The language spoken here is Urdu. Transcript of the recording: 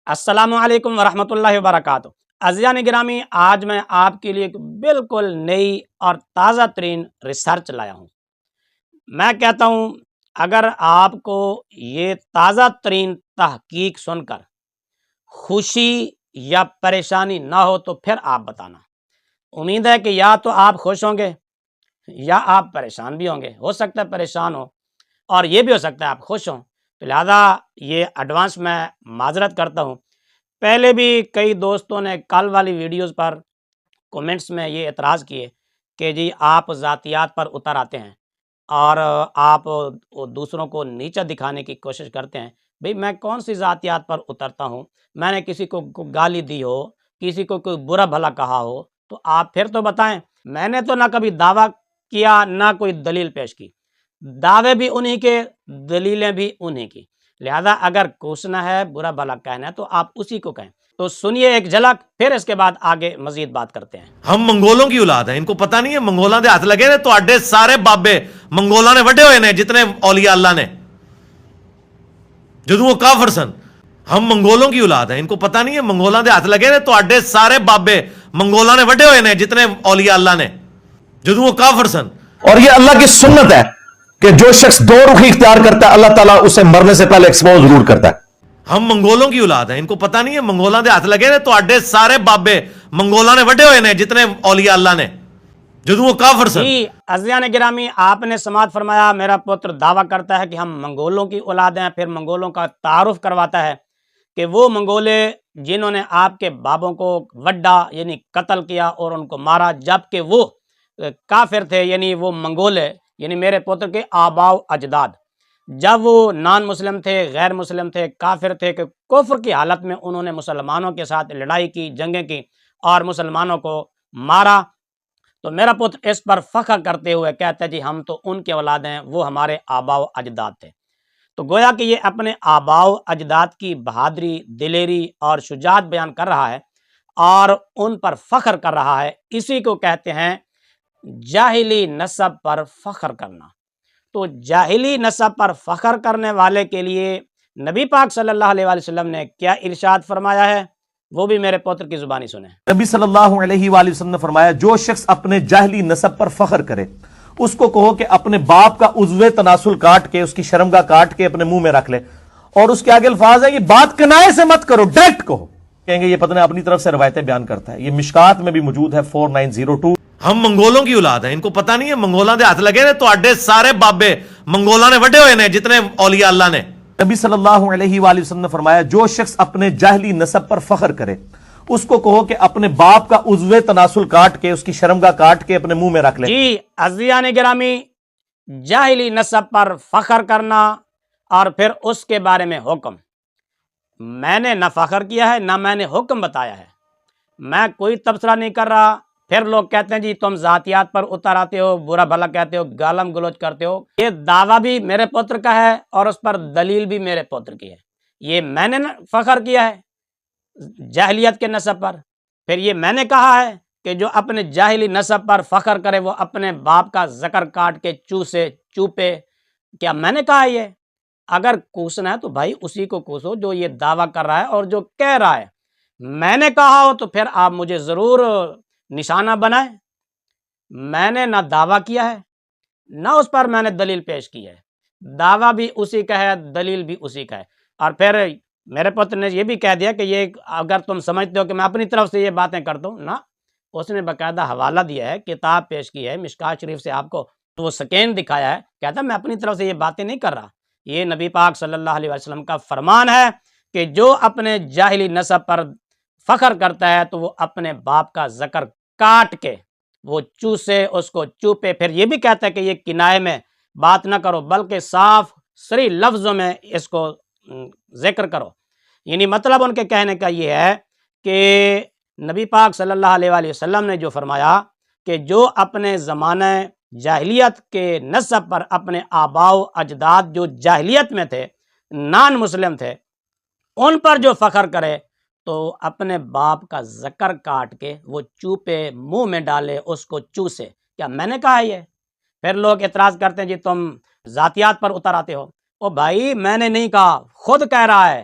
السلام علیکم ورحمۃ اللہ وبرکاتہ۔ عزیزان گرامی، آج میں آپ کے لیے ایک بالکل نئی اور تازہ ترین ریسرچ لایا ہوں۔ میں کہتا ہوں اگر آپ کو یہ تازہ ترین تحقیق سن کر خوشی یا پریشانی نہ ہو تو پھر آپ بتانا۔ امید ہے کہ یا تو آپ خوش ہوں گے یا آپ پریشان بھی ہوں گے، ہو سکتا ہے پریشان ہو اور یہ بھی ہو سکتا ہے آپ خوش ہوں، تو لہذا یہ ایڈوانس میں معذرت کرتا ہوں۔ پہلے بھی کئی دوستوں نے کل والی ویڈیوز پر کومنٹس میں یہ اعتراض کیے کہ جی آپ ذاتیات پر اتر آتے ہیں اور آپ دوسروں کو نیچا دکھانے کی کوشش کرتے ہیں۔ بھئی میں کون سی ذاتیات پر اترتا ہوں؟ میں نے کسی کو گالی دی ہو، کسی کو کوئی برا بھلا کہا ہو تو آپ پھر تو بتائیں۔ میں نے تو نہ کبھی دعویٰ کیا نہ کوئی دلیل پیش کی، دعوے بھی انہی کے، دلیلیں بھی انہی کی، لہذا اگر کوسنا ہے، برا بھلا کہنا ہے تو آپ اسی کو کہیں۔ تو سنیے ایک جھلک، پھر اس کے بعد آگے مزید بات کرتے ہیں۔ ہم منگولوں کی اولاد ہیں، ان کو پتہ نہیں ہے منگولاں دے ہاتھ لگے نے تو اڈے سارے بابے منگولاں نے وڈے ہوئے نے جتنے اولیاء اللہ نے جدوں وہ کافر سن۔ ہم منگولوں کی اولاد ہیں، ان کو پتہ نہیں ہے منگولاں دے ہاتھ لگے نے تو اڈے سارے بابے منگولاں نے وڈے ہوئے نے جتنے اولیاء اللہ نے جدوں وہ کافر سن۔ اور یہ اللہ کی سنت ہے کہ جو شخص دو رخی اختیار کرتا ہے اللہ تعالیٰ اسے مرنے سے پہلے ایکسپوز ضرور کرتا ہے۔ ہم منگولوں کی اولاد ہیں، ان کو پتہ نہیں ہے منگولاں دے ہاتھ لگے نے تو اڈے سارے بابے منگولاں نے وڈے ہوئے نے جتنے اولیاء اللہ نے جدوں وہ کافر سن۔ جی عزیزان گرامی، آپ نے سماعت فرمایا، میرا پتر دعویٰ کرتا ہے کہ ہم منگولوں کی اولاد ہیں، پھر منگولوں کا تعارف کرواتا ہے کہ وہ منگولے جنہوں نے آپ کے بابوں کو وڈا یعنی قتل کیا اور ان کو مارا، جبکہ وہ کافر تھے، یعنی وہ منگولے یعنی میرے پتر کے آباء و اجداد جب وہ نان مسلم تھے، غیر مسلم تھے، کافر تھے، کہ کفر کی حالت میں انہوں نے مسلمانوں کے ساتھ لڑائی کی، جنگیں کی اور مسلمانوں کو مارا، تو میرا پتر اس پر فخر کرتے ہوئے کہتا ہے جی ہم تو ان کے اولاد ہیں، وہ ہمارے آباء و اجداد تھے۔ تو گویا کہ یہ اپنے آباء و اجداد کی بہادری، دلیری اور شجاعت بیان کر رہا ہے اور ان پر فخر کر رہا ہے۔ اسی کو کہتے ہیں جاہلی نسب پر فخر کرنا۔ تو جاہلی نسب پر فخر کرنے والے کے لیے نبی پاک صلی اللہ علیہ وآلہ وسلم نے کیا ارشاد فرمایا ہے، وہ بھی میرے پوتر کی زبانی سنیں۔ نبی صلی اللہ علیہ وآلہ وسلم نے فرمایا جو شخص اپنے جاہلی نسب پر فخر کرے اس کو کہو کہ اپنے باپ کا عضو تناسل کاٹ کے، اس کی شرمگاہ کاٹ کے اپنے منہ میں رکھ لے، اور اس کے آگے الفاظ ہے یہ بات کنائے سے مت کرو، ڈائریکٹ کہو۔ کہیں گے یہ پتہ نہیں اپنی طرف سے روایتیں بیان کرتا ہے، یہ مشکات میں بھی موجود ہے 4902۔ ہم منگولوں کی اولاد ہیں، ان کو پتہ نہیں ہے منگولاں دے ہاتھ لگے نے تو اڈے سارے بابے منگولاں نے وڈے ہوئے نے جتنے اولیاء اللہ نے۔ نبی صلی اللہ علیہ وآلہ وسلم نے فرمایا جو شخص اپنے جاہلی نسب پر فخر کرے اس کو کہو کہ اپنے باپ کا عضو تناسل کاٹ کے، اس کی شرمگاہ کاٹ کے اپنے منہ میں رکھ لے۔ جی عزیزان گرامی، جاہلی نسب پر فخر کرنا اور پھر اس کے بارے میں حکم، میں نے نہ فخر کیا ہے نہ میں نے حکم بتایا ہے، میں کوئی تبصرہ نہیں کر رہا۔ پھر لوگ کہتے ہیں جی تم ذاتیات پر اتر آتے ہو، برا بھلا کہتے ہو، گالم گلوچ کرتے ہو۔ یہ دعویٰ بھی میرے پتر کا ہے اور اس پر دلیل بھی میرے پتر کی ہے۔ یہ میں نے فخر کیا ہے جاہلیت کے نسب پر، پھر یہ میں نے کہا ہے کہ جو اپنے جاہلی نسب پر فخر کرے وہ اپنے باپ کا ذکر کاٹ کے چوسے چوپے، کیا میں نے کہا یہ؟ اگر کوسنا ہے تو بھائی اسی کو کوسو جو یہ دعویٰ کر رہا ہے اور جو کہہ رہا ہے۔ میں نے کہا ہو تو پھر آپ مجھے ضرور نشانہ بنائیں۔ میں نے نہ دعویٰ کیا ہے نہ اس پر میں نے دلیل پیش کی ہے، دعویٰ بھی اسی کا ہے، دلیل بھی اسی کا ہے۔ اور پھر میرے پتر نے یہ بھی کہہ دیا کہ یہ اگر تم سمجھتے ہو کہ میں اپنی طرف سے یہ باتیں کرتا ہوں، نہ، اس نے باقاعدہ حوالہ دیا ہے، کتاب پیش کی ہے مشکات شریف سے، آپ کو وہ سکین دکھایا ہے، کہتا ہے میں اپنی طرف سے یہ باتیں نہیں کر رہا، یہ نبی پاک صلی اللہ علیہ وسلم کا فرمان ہے کہ جو اپنے جاہلی نسب پر فخر کرتا ہے تو وہ اپنے باپ کا ذکر کاٹ کے وہ چوسے، اس کو چوپے۔ پھر یہ بھی کہتا ہے کہ یہ کنائے میں بات نہ کرو بلکہ صاف صریح لفظوں میں اس کو ذکر کرو۔ یعنی مطلب ان کے کہنے کا یہ ہے کہ نبی پاک صلی اللہ علیہ وآلہ وسلم نے جو فرمایا کہ جو اپنے زمانہ جاہلیت کے نسب پر اپنے آباء و اجداد جو جاہلیت میں تھے، نان مسلم تھے، ان پر جو فخر کرے تو اپنے باپ کا ذکر کاٹ کے وہ چوپے منہ میں ڈالے، اس کو چوسے۔ کیا میں نے کہا یہ؟ پھر لوگ اعتراض کرتے ہیں جی تم ذاتیات پر اتر آتے ہو۔ او بھائی میں نے نہیں کہا، خود کہہ رہا ہے